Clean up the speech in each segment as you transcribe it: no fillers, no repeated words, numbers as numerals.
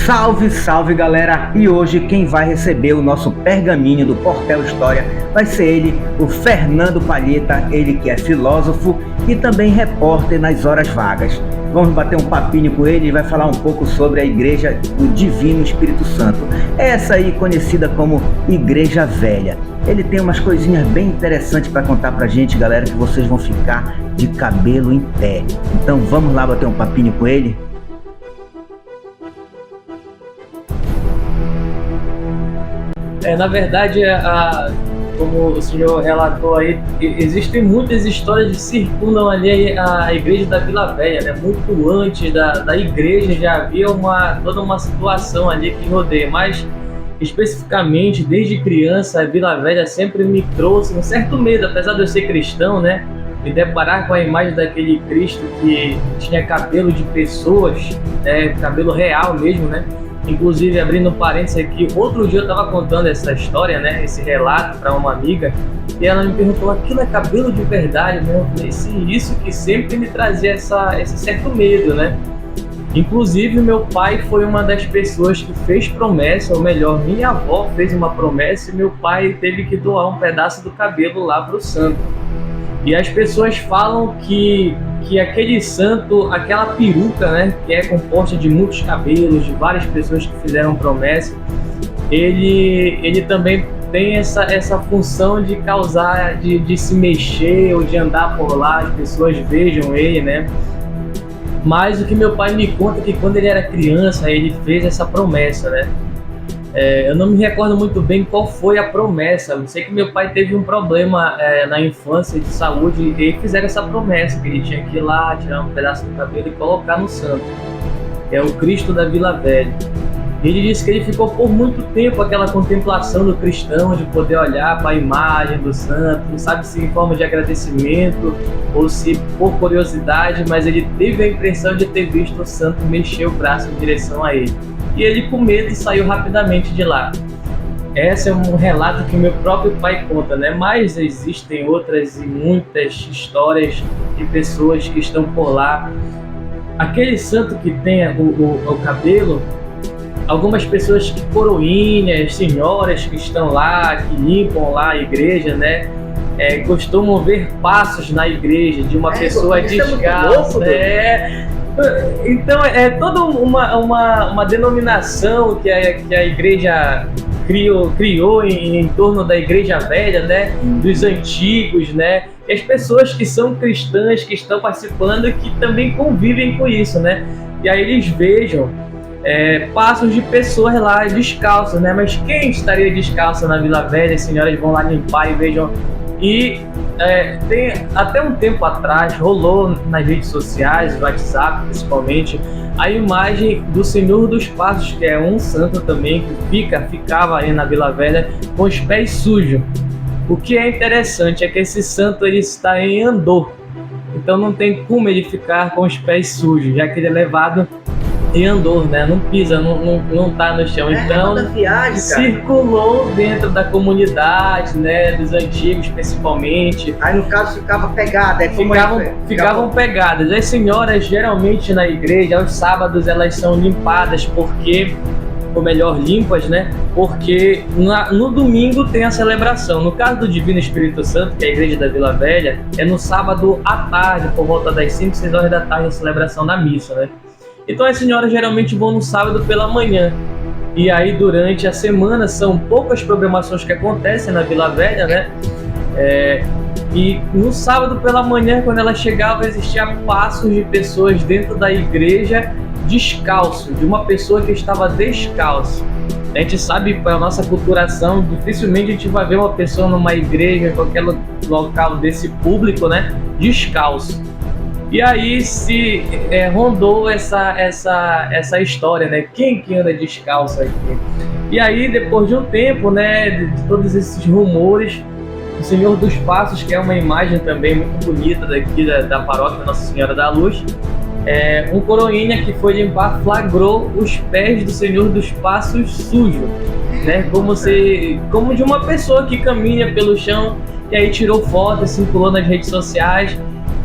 Salve, salve galera! E hoje quem vai receber o nosso pergaminho do Portel História vai ser ele, o Fernando Palheta, ele que é filósofo e também repórter nas horas vagas. Vamos bater um papinho com ele e vai falar um pouco sobre a Igreja do Divino Espírito Santo, essa aí conhecida como Igreja Velha. Ele tem umas coisinhas bem interessantes para contar pra gente, galera, que vocês vão ficar de cabelo em pé. Então vamos lá bater um papinho com ele? Na verdade, como o senhor relatou aí, existem muitas histórias que circundam ali a igreja da Vila Velha, né? Muito antes da igreja já havia toda uma situação ali que rodeia, mas especificamente desde criança a Vila Velha sempre me trouxe um certo medo, apesar de eu ser cristão, né? Me deparar com a imagem daquele Cristo que tinha cabelo de pessoas, cabelo real mesmo, né? Inclusive, abrindo um parênteses aqui, outro dia eu estava contando essa história, né, esse relato para uma amiga, e ela me perguntou, aquilo é cabelo de verdade, né? Eu falei, sim, isso que sempre me trazia esse certo medo, né? Inclusive, meu pai foi uma das pessoas que fez promessa, ou melhor, minha avó fez uma promessa e meu pai teve que doar um pedaço do cabelo lá para o santo. E as pessoas falam que aquele santo, aquela peruca, né, que é composta de muitos cabelos, de várias pessoas que fizeram promessa, ele também tem essa função de causar, de se mexer ou de andar por lá, as pessoas vejam ele, né? Mas o que meu pai me conta é que quando ele era criança, ele fez essa promessa, né? Eu não me recordo muito bem qual foi a promessa. Eu sei que meu pai teve um problema na infância de saúde e fizeram essa promessa, que ele tinha que ir lá, tirar um pedaço do cabelo e colocar no santo. É o Cristo da Vila Velha. Ele disse que ele ficou por muito tempo aquela contemplação do cristão, de poder olhar para a imagem do santo, não sabe se em forma de agradecimento ou se por curiosidade, mas ele teve a impressão de ter visto o santo mexer o braço em direção a ele. E ele, com medo, saiu rapidamente de lá. Esse é um relato que meu próprio pai conta, né? Mas existem outras e muitas histórias de pessoas que estão por lá. Aquele santo que tem o cabelo, algumas pessoas que coroinhas, senhoras que estão lá, que limpam lá a igreja, né? Costumam ver passos na igreja de uma pessoa descalça, né? Então é toda uma denominação que a igreja criou em torno da Igreja Velha, né? Dos antigos, né? E as pessoas que são cristãs, que estão participando, que também convivem com isso, né? E aí eles vejam passos de pessoas lá descalças, né? Mas quem estaria descalço na Vila Velha? As senhoras vão lá limpar e vejam. E tem até um tempo atrás rolou nas redes sociais, no WhatsApp principalmente, a imagem do Senhor dos Passos, que é um santo também que ficava aí na Vila Velha com os pés sujos. O que é interessante é que esse santo ele está em Andor, então não tem como ele ficar com os pés sujos, já que ele é levado em Andor, né? Não pisa, não tá no chão. Então, viagem, circulou dentro da comunidade, né? Dos antigos, principalmente. Aí, no caso, ficava pegada. Ficavam pegadas. As senhoras, geralmente, na igreja, aos sábados, elas são limpadas ou melhor, limpas, né? Porque no domingo tem a celebração. No caso do Divino Espírito Santo, que é a igreja da Vila Velha, é no sábado à tarde, por volta das 5, 6 horas da tarde, a celebração da missa, né? Então as senhoras geralmente vão no sábado pela manhã. E aí durante a semana são poucas programações que acontecem na Vila Velha, né? E no sábado pela manhã, quando ela chegava, existia passos de pessoas dentro da igreja descalço, de uma pessoa que estava descalço. A gente sabe, pela nossa culturação, dificilmente a gente vai ver uma pessoa numa igreja, em qualquer local desse público, né? Descalço. E aí se rondou essa história, né? Quem que anda descalço aqui? E aí, depois de um tempo, né, de todos esses rumores, o Senhor dos Passos, que é uma imagem também muito bonita daqui da paróquia Nossa Senhora da Luz, um coroinha que foi limpar flagrou os pés do Senhor dos Passos sujos, né? Como de uma pessoa que caminha pelo chão, e aí tirou foto, circulou nas redes sociais.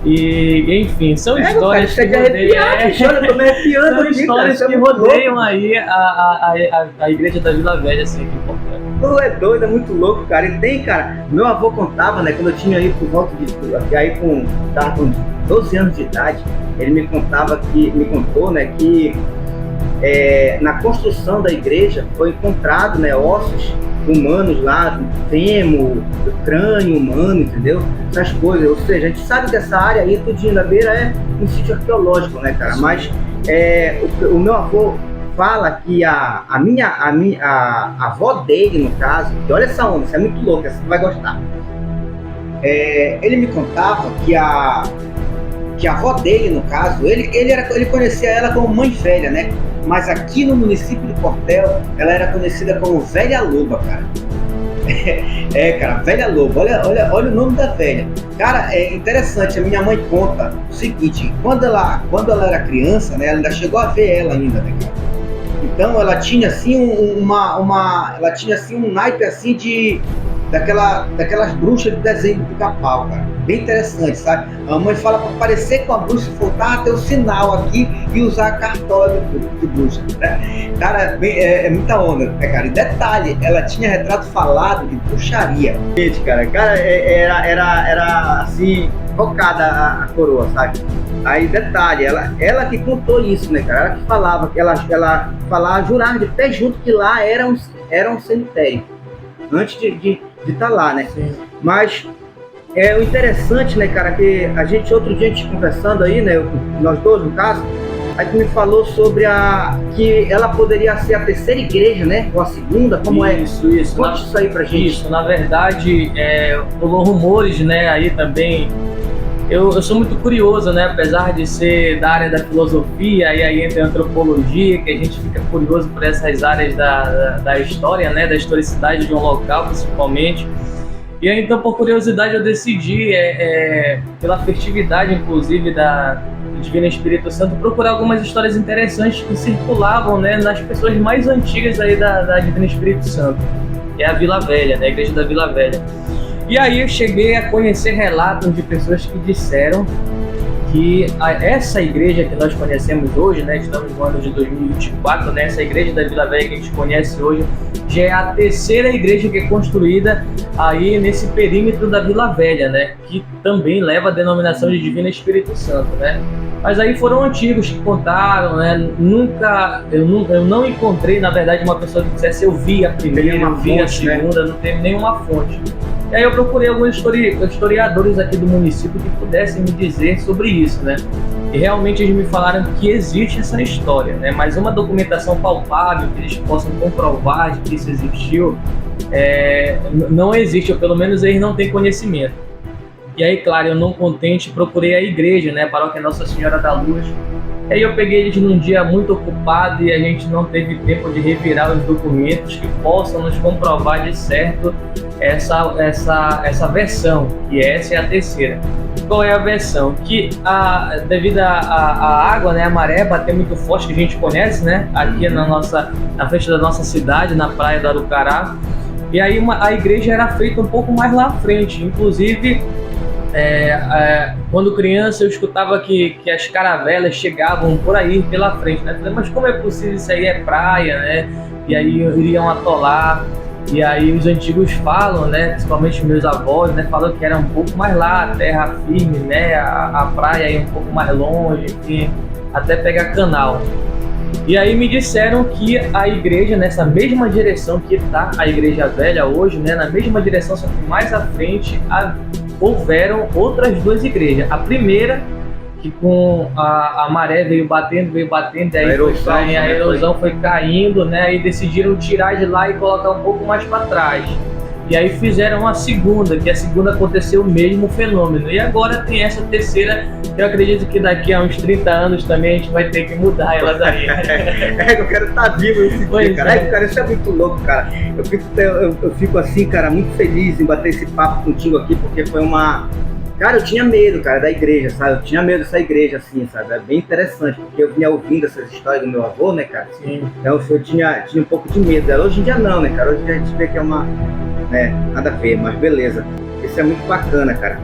E, enfim, são histórias cara, que rodeiam. Olha, eu tô me arrepiando São aqui, histórias cara, que rodeiam aí a igreja da Vila Velha, assim, que importante. Tu é doido, é muito louco, cara. E tem, cara, meu avô contava, né, quando eu tinha aí por volta de, aí tava com 12 anos de idade, ele me contou, né, que na construção da igreja foi encontrado, né, ossos humanos lá, fêmur, crânio humano, entendeu? Essas coisas, ou seja, a gente sabe que essa área aí, tudinho da beira, é um sítio arqueológico, né, cara? Mas o meu avô fala que a avó dele, no caso, que olha essa onda, isso é muito louco, essa você vai gostar. Ele me contava que a avó dele, no caso, ele conhecia ela como mãe velha, né? Mas aqui no município de Portel, ela era conhecida como Velha Loba, cara. Cara, Velha Loba, olha o nome da velha. Cara, é interessante, a minha mãe conta o seguinte, quando ela era criança, né, ela ainda chegou a ver ela ainda, né, cara? Então ela tinha assim ela tinha assim um naipe assim daquelas bruxas de desenho do Pica-Pau, cara. Bem interessante, sabe? A mãe fala para parecer com a bruxa, faltar ter o sinal aqui e usar a cartola de bruxa, né? Cara, é muita onda, né, cara? E detalhe, ela tinha retrato falado de bruxaria. Gente, cara, era assim, focada a coroa, sabe? Aí, detalhe, ela que contou isso, né, cara? Ela que falava, ela falava, jurava de pé junto que lá era um cemitério. Antes de estar lá, né? Sim. Mas o interessante, né, cara, que outro dia a gente conversando aí, né, nós dois no caso, aí tu me falou sobre que ela poderia ser a terceira igreja, né, ou a segunda, como isso, é? Isso. Conte isso aí pra gente. Isso, na verdade, rolou rumores, né, aí também. Eu sou muito curioso, né, apesar de ser da área da filosofia, e aí entra a antropologia, que a gente fica curioso por essas áreas da história, né, da historicidade de um local, principalmente. E aí, então, por curiosidade, eu decidi, pela festividade, inclusive, da Divina Espírito Santo, procurar algumas histórias interessantes que circulavam, né, nas pessoas mais antigas aí da Divina Espírito Santo, que é a Vila Velha, né, a igreja da Vila Velha. E aí eu cheguei a conhecer relatos de pessoas que disseram que essa igreja que nós conhecemos hoje, né, estamos no ano de 2024, né, essa igreja da Vila Velha que a gente conhece hoje, já é a terceira igreja que é construída aí nesse perímetro da Vila Velha, né, que também leva a denominação de Divina Espírito Santo, né. Mas aí foram antigos que contaram, né, eu não encontrei, na verdade, uma pessoa que dissesse eu vi a primeira, eu vi a segunda, né? Não teve nenhuma fonte. E aí eu procurei alguns historiadores aqui do município que pudessem me dizer sobre isso, né? E realmente eles me falaram que existe essa história, né? Mas uma documentação palpável que eles possam comprovar de que isso existiu, não existe, ou pelo menos eles não têm conhecimento. E aí, claro, eu não contente, procurei a igreja, né? Paróquia Nossa Senhora da Luz. E aí eu peguei eles num dia muito ocupado e a gente não teve tempo de revirar os documentos que possam nos comprovar de certo essa versão, que essa é a terceira. Qual é a versão? Que devido à água, né, a maré bater muito forte, que a gente conhece, né, aqui na frente da nossa cidade, na praia do Arucará, e aí a igreja era feita um pouco mais lá à frente, inclusive quando criança eu escutava que as caravelas chegavam por aí pela frente, né? Falei, mas como é possível, isso aí é praia, né? E aí iriam atolar. E aí os antigos falam, né, principalmente meus avós, né, falam que era um pouco mais lá, a terra firme, né, a praia ia um pouco mais longe, enfim, até pegar canal. E aí me disseram que a igreja, nessa mesma direção que está a igreja velha hoje, né, na mesma direção, só que mais à frente, houveram outras duas igrejas. A primeira, que com a maré veio batendo, aí a erosão foi caindo, né? E decidiram tirar de lá e colocar um pouco mais para trás. E aí fizeram a segunda, que a segunda aconteceu o mesmo fenômeno. E agora tem essa terceira, que eu acredito que daqui a uns 30 anos também a gente vai ter que mudar ela daí. Eu quero estar vivo esse dia, cara. Cara, isso é muito louco, cara. Eu fico assim, cara, muito feliz em bater esse papo contigo aqui, porque foi uma... Cara, eu tinha medo, cara, da igreja, sabe? Eu tinha medo dessa igreja, assim, sabe? É bem interessante, porque eu vinha ouvindo essas histórias do meu avô, né, cara? Sim. Então eu tinha um pouco de medo dela. Hoje em dia não, né, cara? Hoje em dia a gente vê que é uma... nada a ver, mas beleza. Esse Isso é muito bacana, cara.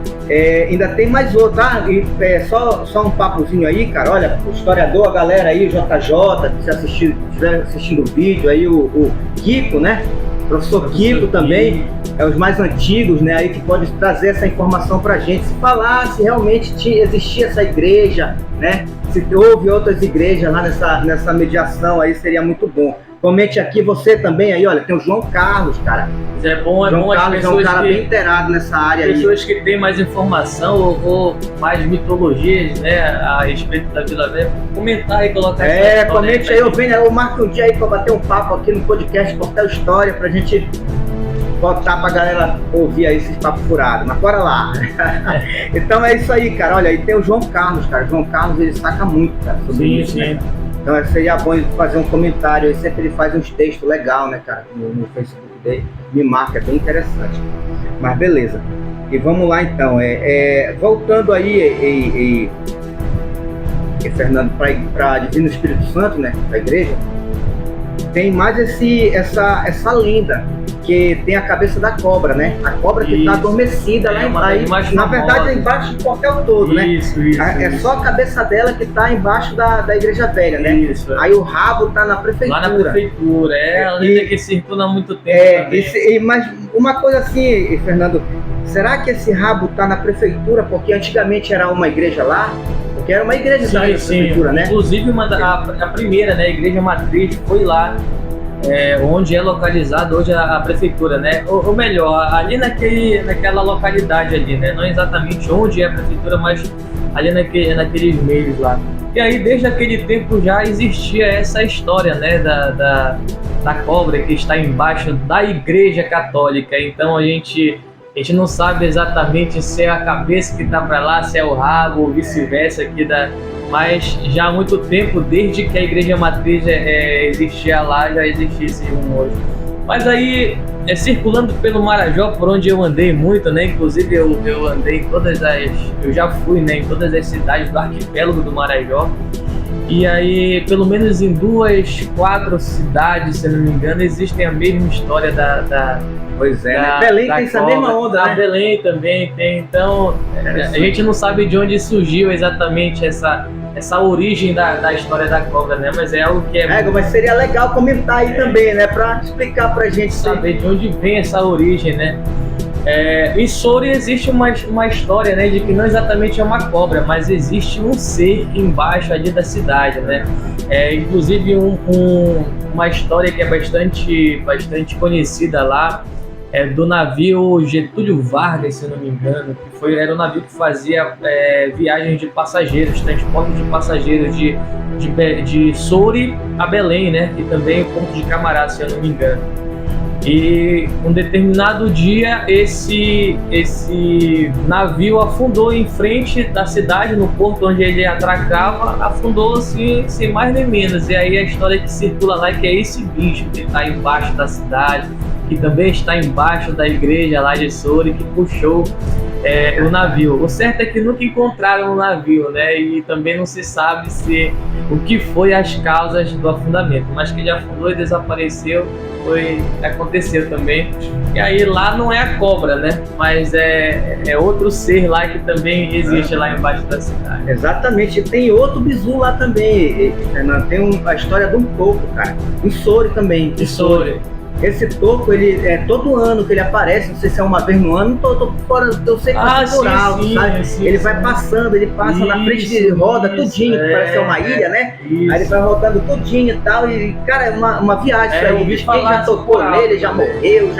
Ainda tem mais outro, só um papozinho aí, cara. Olha, o historiador, a galera aí, o JJ, se estiver assistindo o vídeo aí, o Kiko, né? O professor Kiko também, os mais antigos, né? Aí que pode trazer essa informação pra gente. Se falar se realmente existia essa igreja, né? Se houve outras igrejas lá nessa mediação aí, seria muito bom. Comente aqui você também aí, olha, tem o João Carlos, cara. É bom João as Carlos pessoas é um cara bem inteirado nessa área aí. Pessoas que têm mais informação ou mais mitologias, né, a respeito da Vila Velha, comentar e colocar comente aí, eu marco um dia aí pra bater um papo aqui no podcast Portel História, pra gente botar pra galera ouvir aí esses papos furados, mas bora lá. Então é isso aí, cara, olha, aí tem o João Carlos, cara, o João Carlos ele saca muito, cara, sobre isso, né? Então seria bom ele fazer um comentário, ele sempre faz uns textos legais, né, cara, no Facebook dele, me marca, é bem interessante. Mas beleza, e vamos lá então, voltando aí, Fernando, para Divino Espírito Santo, né, para a igreja, tem mais essa lenda, que tem a cabeça da cobra, né? A cobra que está adormecida lá embaixo. Na verdade, é embaixo do portel todo, né? Isso. Só a cabeça dela que está embaixo da igreja velha, né? Isso. Aí o rabo está na prefeitura. Lá na prefeitura, a lenda que circula há muito tempo. Mas uma coisa assim, Fernando, será que esse rabo está na prefeitura porque antigamente era uma igreja lá? Porque era uma igreja da prefeitura, né? Inclusive a primeira, né? A igreja matriz foi lá. Onde é localizada hoje a prefeitura, né? Ou melhor, ali naquela localidade ali, né? Não exatamente onde é a prefeitura, mas ali naqueles meios lá. E aí, desde aquele tempo já existia essa história, né? Da cobra que está embaixo da Igreja Católica. Então a gente não sabe exatamente se é a cabeça que está para lá, se é o rabo ou vice-versa aqui mas já há muito tempo, desde que a Igreja Matriz existia lá, já existia esse rumor. Mas aí, circulando pelo Marajó, por onde eu andei muito, né? Inclusive eu andei eu já fui, né, em todas as cidades do arquipélago do Marajó. E aí, pelo menos em 4 cidades, se não me engano, existem a mesma história Pois é, né? Belém tem essa mesma onda, né? Belém também tem, então a gente não sabe de onde surgiu exatamente essa origem da história da cobra, né? Mas é algo que mas seria legal comentar aí também, né? Pra explicar pra gente saber de onde vem essa origem, né? Em Soure existe uma história, né, de que não exatamente é uma cobra, mas existe um ser embaixo ali da cidade, né? Inclusive uma história que é bastante conhecida lá, do navio Getúlio Vargas, se eu não me engano, que era um navio que fazia viagens de passageiros, transporte de passageiros de Soure a Belém, né? E também o Porto de Camará, se eu não me engano. E um determinado dia esse navio afundou em frente da cidade, no porto onde ele atracava, afundou assim, sem mais nem menos. E aí a história que circula lá é que é esse bicho que está embaixo da cidade, que também está embaixo da igreja lá de Soure, que puxou o navio. O certo é que nunca encontraram o navio, né? E também não se sabe o que foi as causas do afundamento, mas que ele afundou e desapareceu, aconteceu também. E aí lá não é a cobra, né? Mas é outro ser lá que também existe lá embaixo da cidade. Exatamente, tem outro bizu lá também, Fernando. Tem a história de um toco, cara, em Soure também. Em Soure. Esse toco, ele todo ano que ele aparece, não sei se é uma vez no ano, tô fora, eu sei que é natural, sabe? Ele vai passando, ele passa na frente de roda tudinho, que parece uma ilha, né? Isso. Aí ele vai rodando tudinho e tal, e cara, é uma viagem isso aí. Quem já tocou nele, já morreu,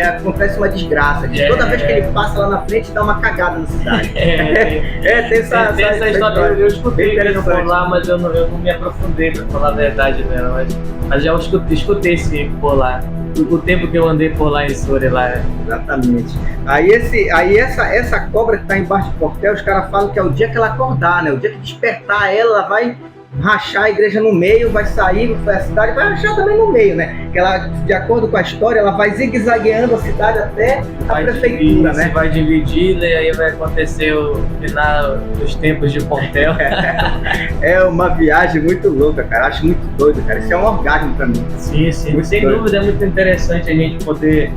acontece uma desgraça. Toda vez que ele passa lá na frente, dá uma cagada na cidade. Tem essa história. Eu escutei por lá, mas eu não me aprofundei, pra falar a verdade dela, mas já escutei sim por lá. O tempo que eu andei por lá em Soure lá. Exatamente. Aí essa cobra que tá embaixo do portel, os caras falam que é o dia que ela acordar, né? O dia que despertar ela vai rachar a igreja no meio, vai sair, a cidade vai rachar também no meio, né? Que ela, de acordo com a história, ela vai zigue-zagueando a cidade até a prefeitura, né? Vai dividir, e aí vai acontecer o final dos tempos de portel. É uma viagem muito louca, cara. Acho muito doido, cara. Isso é um orgasmo pra mim. Sim. Sem dúvida é muito interessante a gente poder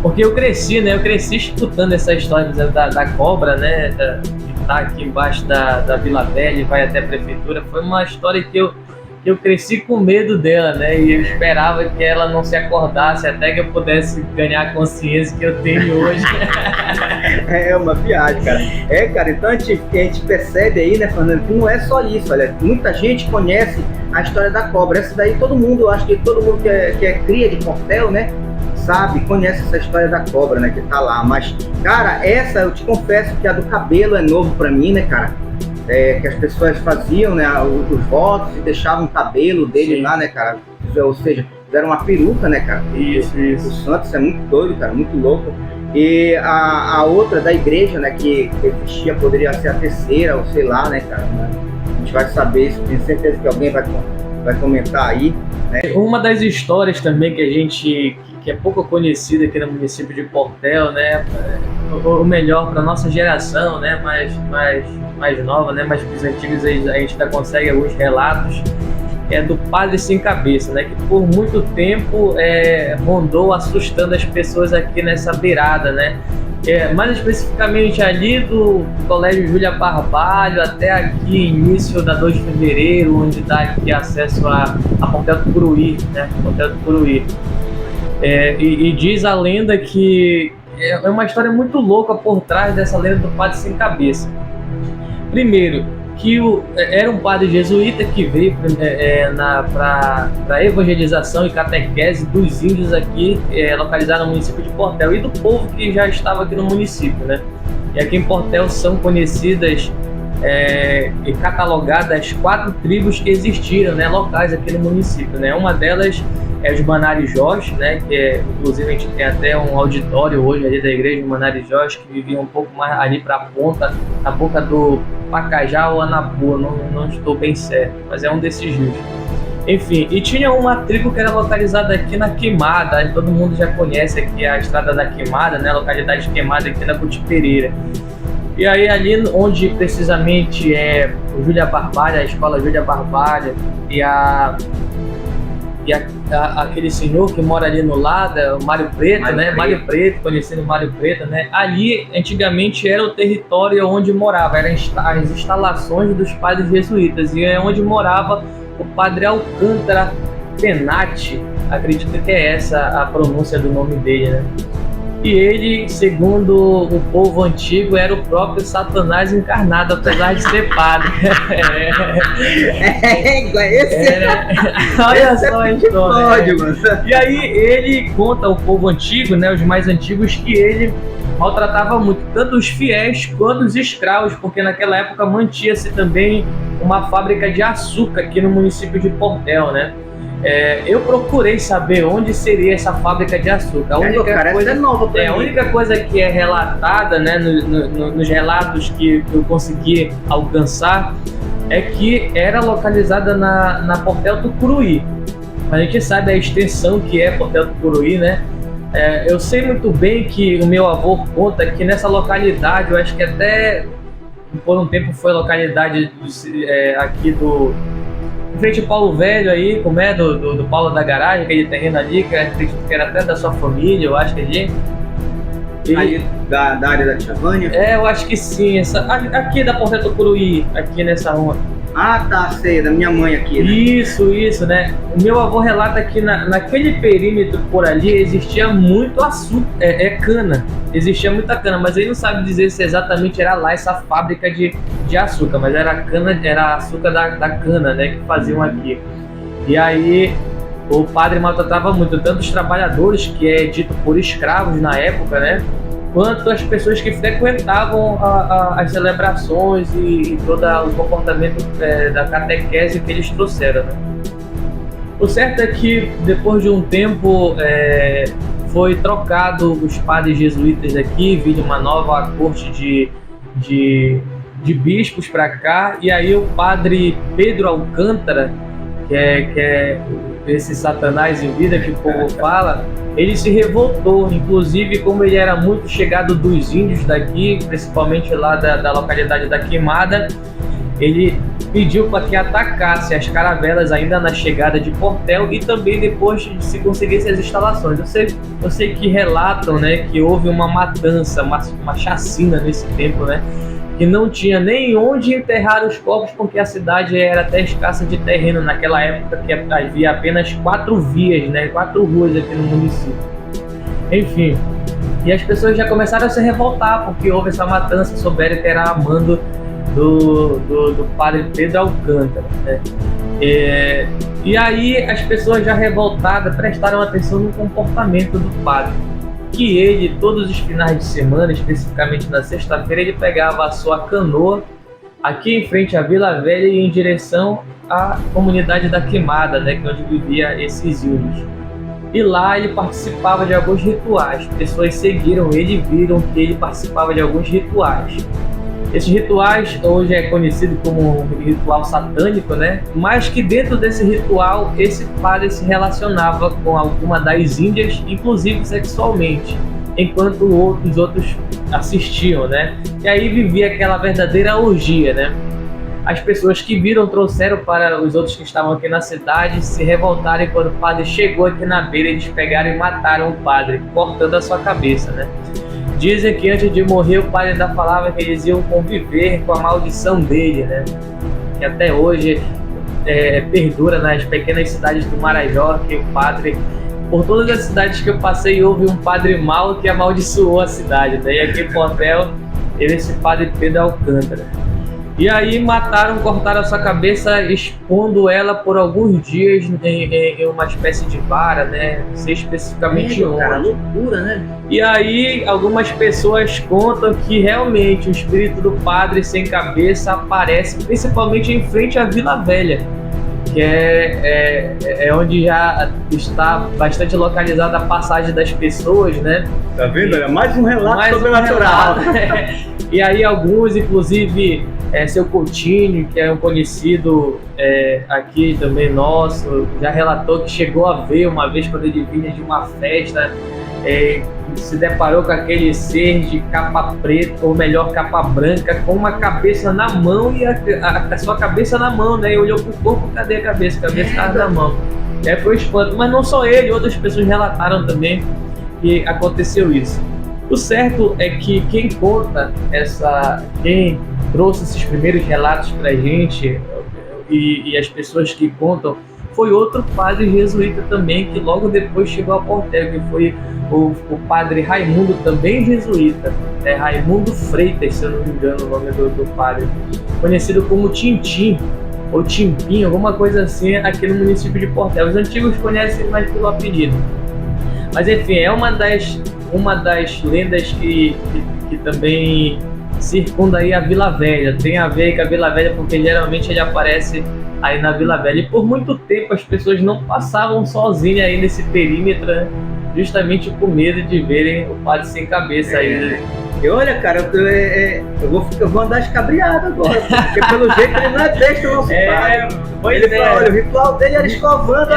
Porque eu cresci, né? Eu cresci escutando essa história da cobra, né? De estar aqui embaixo da Vila Velha e vai até a prefeitura. Foi uma história que eu cresci com medo dela, né? E eu esperava que ela não se acordasse até que eu pudesse ganhar a consciência que eu tenho hoje. É uma viagem, cara. Cara, então a gente percebe aí, né, Fernando, que não é só isso, olha, muita gente conhece a história da cobra. Essa daí todo mundo, acho que todo mundo que é cria de Portel, né, sabe, conhece essa história da cobra, né, que tá lá. Mas, cara, essa eu te confesso que a do cabelo é novo pra mim, né, cara? Que as pessoas faziam, né, os votos e deixavam o cabelo dele Sim. lá, né, cara? Ou seja, fizeram uma peruca, né, cara? Isso. O Santos é muito doido, cara, muito louco. E a outra da igreja, né, que existia, poderia ser a terceira, ou sei lá, né, cara? A gente vai saber isso, tenho certeza que alguém vai comentar aí, né? Uma das histórias também que é pouco conhecida aqui no município de Portel, né, ou melhor, para nossa geração, né, mais nova, né, mais os antigos, a gente ainda consegue alguns relatos, é do Padre Sem Cabeça, né, que por muito tempo rondou assustando as pessoas aqui nessa beirada, né, mais especificamente ali do Colégio Júlia Barbalho até aqui início da 2 de fevereiro, onde dá aqui acesso a Portel do Curuí, né, Portel do Curuí. E diz a lenda que é uma história muito louca por trás dessa lenda do Padre Sem Cabeça. Primeiro, que era um padre jesuíta que veio para evangelização e catequese dos índios aqui localizados no município de Portel e do povo que já estava aqui no município, né? E aqui em Portel são conhecidas e catalogadas 4 tribos que existiram, né, locais aqui no município, né? Uma delas é os Manarijós, né, que inclusive a gente tem até um auditório hoje ali da igreja de Manarijós, que viviam um pouco mais ali para a ponta, na boca do Pacajá ou Anapu, não estou bem certo, mas é um desses rios. Enfim, e tinha uma tribo que era localizada aqui na Queimada, todo mundo já conhece aqui a Estrada da Queimada, né, localidade de Queimada aqui na Cutipereira. E aí ali onde precisamente é o Júlia Barbalho, a escola Júlia Barbalho e aquele senhor que mora ali no lado, o Mário Preto, né? Mário Preto, conhecendo o Mário Preto, né? Ali, antigamente, era o território onde morava, eram as instalações dos padres jesuítas, e é onde morava o padre Alcântara Penati, acredito que é essa a pronúncia do nome dele, né? E ele, segundo o povo antigo, era o próprio Satanás encarnado, apesar de ser padre. Olha só a história. E aí ele conta ao povo antigo, né, os mais antigos, que ele maltratava muito tanto os fiéis quanto os escravos, porque naquela época mantinha-se também uma fábrica de açúcar aqui no município de Portel, né? Eu procurei saber onde seria essa fábrica de açúcar. A única coisa que é relatada, né, nos relatos que eu consegui alcançar é que era localizada na Portel do Curuí. Mas a gente sabe a extensão que é Portel do Curuí, né? Eu sei muito bem que o meu avô conta que nessa localidade, eu acho que até por um tempo foi localidade aqui em frente ao Paulo Velho aí, como é, do Paulo da Garagem, aquele terreno ali, que era até da sua família, eu acho que ali. Ali da área da Tia Vânia? Eu acho que sim, aqui da Portel do Curuí, aqui nessa rua. Ah, tá, sei, da minha mãe aqui, né? Isso, né? O meu avô relata que naquele perímetro por ali existia muito açúcar, cana. Existia muita cana, mas ele não sabe dizer se exatamente era lá essa fábrica de açúcar, mas era açúcar da cana, né, que faziam aqui. E aí o padre maltratava muito, tanto os trabalhadores, que é dito por escravos na época, né, quanto as pessoas que frequentavam as celebrações e todo o comportamento da catequese que eles trouxeram, né. O certo é que depois de um tempo foi trocado os padres jesuítas aqui, vindo uma nova corte de bispos para cá, e aí o padre Pedro Alcântara, que é esse Satanás em vida que o povo fala, ele se revoltou, inclusive como ele era muito chegado dos índios daqui, principalmente lá da localidade da Queimada, ele pediu para que atacasse as caravelas ainda na chegada de Portel e também depois de se conseguisse as instalações. Eu sei que relatam, né, que houve uma matança, uma chacina nesse tempo, né, que não tinha nem onde enterrar os corpos porque a cidade era até escassa de terreno naquela época, que havia apenas 4 vias, né, 4 ruas aqui no município. Enfim, e as pessoas já começaram a se revoltar porque houve essa matança, souberam que era a mando do padre Pedro Alcântara, né? E aí as pessoas já revoltadas prestaram atenção no comportamento do padre, que ele, todos os finais de semana, especificamente na sexta-feira, ele pegava a sua canoa aqui em frente à Vila Velha e em direção à comunidade da Queimada, né, que é onde vivia esses índios. E lá ele participava de alguns rituais. Pessoas seguiram ele e viram que ele participava de alguns rituais. Esses rituais hoje é conhecido como um ritual satânico, né? Mas que dentro desse ritual, esse padre se relacionava com alguma das índias, inclusive sexualmente, enquanto os outros assistiam, né? E aí vivia aquela verdadeira orgia, né? As pessoas que viram trouxeram para os outros que estavam aqui na cidade se revoltaram, e quando o padre chegou aqui na beira, eles pegaram e mataram o padre, cortando a sua cabeça, né? Dizem que antes de morrer o padre ainda falava que eles iam conviver com a maldição dele, né? Que até hoje perdura nas pequenas cidades do Marajó, que o padre, por todas as cidades que eu passei, houve um padre mau que amaldiçoou a cidade, né? E aqui em Portel, esse padre Pedro Alcântara. E aí cortaram a sua cabeça, expondo ela por alguns dias em uma espécie de vara, né? Não sei especificamente onde. Cara, loucura, né? E aí algumas pessoas contam que realmente o espírito do padre sem cabeça aparece principalmente em frente à Vila Velha, que é onde já está bastante localizada a passagem das pessoas, né? Tá vendo? É mais um relato sobrenatural. E aí alguns, inclusive, seu Coutinho, que é um conhecido aqui também nosso, já relatou que chegou a ver uma vez quando ele vinha de uma festa, se deparou com aquele ser de capa preta, ou melhor, capa branca, com uma cabeça na mão e a sua cabeça na mão, né? E olhou pro corpo, cadê a cabeça? A cabeça estava na mão. Foi espanto, mas não só ele, outras pessoas relataram também que aconteceu isso. O certo é que quem trouxe esses primeiros relatos pra gente e as pessoas que contam foi outro padre jesuíta também, que logo depois chegou a Portel, que foi o padre Raimundo, também jesuíta, Raimundo Freitas, se eu não me engano o nome do padre, conhecido como Tintim ou Timpim, alguma coisa assim, aqui no município de Portel. Os antigos conhecem mais pelo apelido, mas enfim, é uma das lendas que também circunda aí a Vila Velha. Tem a ver com a Vila Velha porque geralmente ele aparece aí na Vila Velha, e por muito tempo as pessoas não passavam sozinhas aí nesse perímetro, né? Justamente com medo de verem o padre sem cabeça aí, né? E olha, cara, eu vou andar escabriado agora, porque pelo jeito ele não é besta, o nosso pai. Ele falou, olha, o ritual dele era escovando,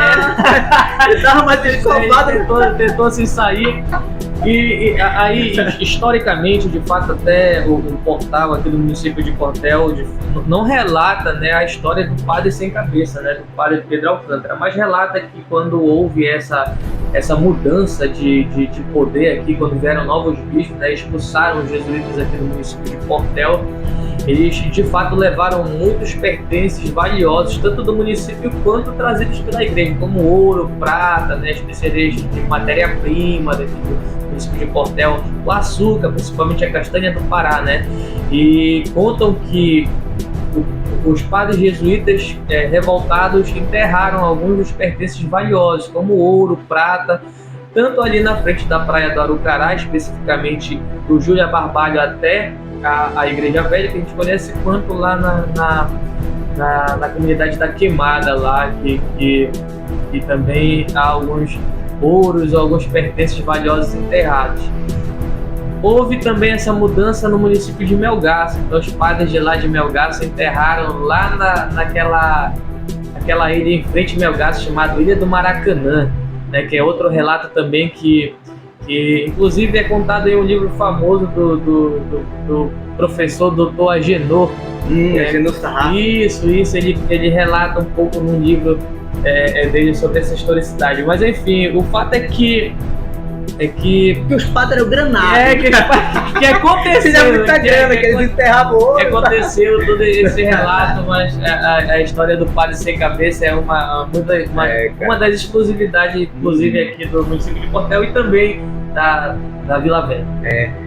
ele dava mais escovado. Tentou se sair. E aí, historicamente, de fato, até o portal aqui do município de Portel não relata, né, a história do padre sem cabeça, né, do padre Pedro Alcântara, mas relata que quando houve essa mudança de poder aqui, quando vieram novos bispos, né, expulsaram os jesuítas aqui do município de Portel, eles de fato levaram muitos pertences valiosos, tanto do município quanto trazidos pela igreja, como ouro, prata, né, especiarias de matéria-prima dentro do município de Portel, o açúcar, principalmente a castanha do Pará, né? E contam que os padres jesuítas revoltados enterraram alguns dos pertences valiosos, como ouro, prata, tanto ali na frente da Praia do Arucará, especificamente do Júlia Barbalho até a Igreja Velha, que a gente conhece, quanto lá na comunidade da Queimada, lá, que também há alguns ouros ou alguns pertences valiosos enterrados. Houve também essa mudança no município de Melgaço, então os padres de lá de Melgaço enterraram lá naquela ilha em frente a Melgaço, chamada Ilha do Maracanã, né, que é outro relato também que que inclusive é contado em um livro famoso do professor Dr. Agenor. Agenor Sarrafo. Isso, ele relata um pouco num livro dele sobre essa historicidade. Mas enfim, o fato é que os padres eram granados. Que aconteceu. Tinha muita grana, que eles enterravam ouro. Que aconteceu todo esse relato, mas a história do padre sem cabeça é uma das exclusividades, inclusive, aqui do município de Portel e também da Vila Velha.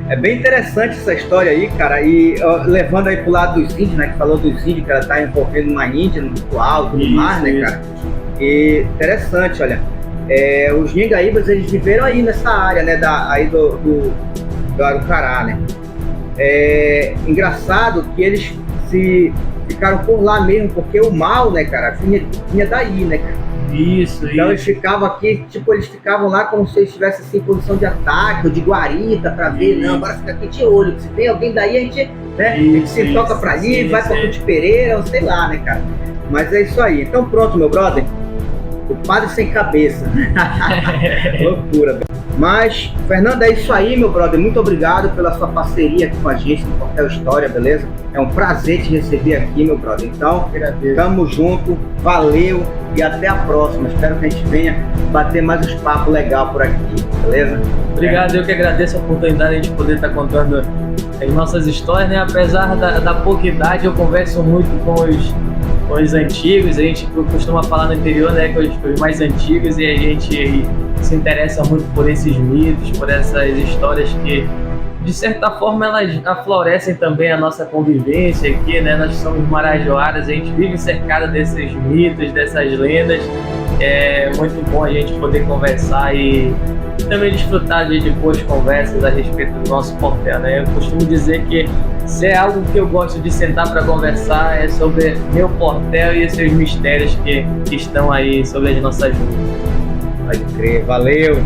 É bem interessante essa história aí, cara, e levando aí pro lado dos índios, né, que falou dos índios, que ela tá envolvendo uma índia no ritual, tudo mais, né, cara? E interessante, olha, os Nhengaíbas, eles viveram aí nessa área, né, aí do Arucará, né? Engraçado que eles ficaram por lá mesmo, porque o mal, né, cara, vinha daí, né, cara? Então eles ficavam aqui, eles ficavam lá como se eles estivessem assim, em posição de ataque ou de guarita pra ver, não, agora fica aqui de olho, se tem alguém daí a gente, né, a gente se toca pra ali, vai pra Ponte Pereira, sei lá, né, cara. Mas é isso aí. Então pronto, meu brother, o padre sem cabeça. Loucura. Mas, Fernando, é isso aí, meu brother. Muito obrigado pela sua parceria aqui com a gente no Portel História, beleza? É um prazer te receber aqui, meu brother. Então, tamo junto, valeu e até a próxima. Espero que a gente venha bater mais uns papos legais por aqui, beleza? Obrigado, eu que agradeço a oportunidade de poder estar contando as nossas histórias, né? Apesar da pouca idade, eu converso muito com os antigos. A gente costuma falar no interior, né, com os mais antigos, e a gente se interessa muito por esses mitos, por essas histórias que, de certa forma, elas aflorescem também a nossa convivência aqui, né? Nós somos marajoaras, a gente vive cercado desses mitos, dessas lendas. É muito bom a gente poder conversar e também desfrutar de boas conversas a respeito do nosso portel, né? Eu costumo dizer que se é algo que eu gosto de sentar para conversar é sobre meu portel e os seus mistérios que estão aí sobre as nossas vidas. Pode crer, valeu!